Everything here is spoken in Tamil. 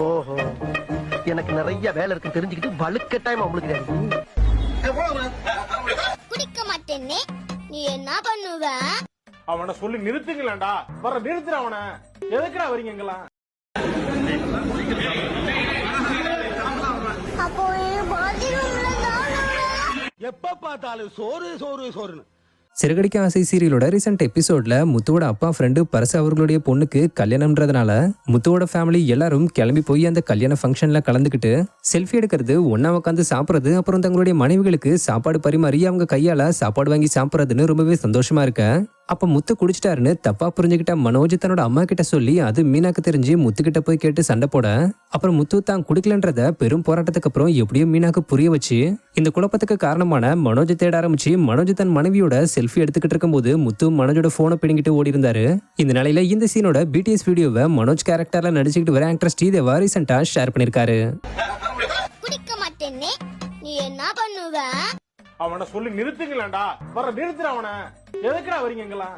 ஓஹோ, எனக்கு நிறைய வேலை இருக்கு தெரிஞ்சுக்கிட்டு வலுக்கட்டாயம் அவங்களுக்கு குடிக்க மாட்டேன்னு நீ என்ன பண்ணுவ? அவனை சொல்லி நிறுத்துங்களேன்டா. வர நிறுத்துற அவனை. எதுக்குடா வரீங்க எங்கெல்லாம்? அப்போ பாத்ரூம்ல தான் எப்ப பார்த்தாலும் சோறு சோறு சோறுன்னு. சிறகடிக்க ஆசை சீரியலோட ரீசெண்ட் எபிசோட்ல முத்துவோட அப்பா ஃப்ரெண்டு பரசு அவர்களுடைய பொண்ணுக்கு கல்யாணம்ன்றதுனால முத்துவோட ஃபேமிலி எல்லாரும் கிளம்பி போய் அந்த கல்யாண ஃபங்க்ஷன்ல கலந்துக்கிட்டு செல்ஃபி எடுக்கிறது, ஒன்னா உட்காந்து சாப்பிட்றது, அப்புறம் தங்களுடைய மனைவிகளுக்கு சாப்பாடு பரிமாறி அவங்க கையால சாப்பாடு வாங்கி சாப்பிட்றதுன்னு ரொம்பவே சந்தோஷமா இருக்க. அப்ப முத்து குடிச்சிட்டாருன்னு தப்பா புரிஞ்சுக்கிட்ட மனோஜ் தன்னோட அம்மா கிட்ட சொல்லி அது மீனாக்கு தெரிஞ்சு முத்து கிட்ட போய் கேட்டு சண்டை போட, அப்புறம் முத்து தான் குடிக்கலன்றத பெரும் போராட்டத்துக்கு அப்புறம் எப்படியோ மீனாக்கு புரிய வச்சு இந்த குழப்பத்துக்கு காரணமான மனோஜ் தேட ஆரம்பிச்சு மனோஜ் தன் மனைவியோட செல்ஃபி எடுத்துக்கிட்டு இருக்கும்போது முத்து மனோஜோட போனை பிடிங்கிட்டு ஓடி இருந்தாரு. இந்த நிலையில இந்த சீனோட பிடிஎஸ் வீடியோவை மனோஜ் கேரக்டர்ல நடிச்சுக்கிட்டு வர ஆக்டர் ஸ்ரீதேவா ரீசெண்டா ஷேர் பண்ணிருக்காரு. குடிக்க மாட்டேன்னு நீ என்ன பண்ணுவ? அவனை சொல்லி நிறுத்துங்களேன்டா. வர நிறுத்துற அவனை. எதுக்குடா வரீங்க எங்கெல்லாம்?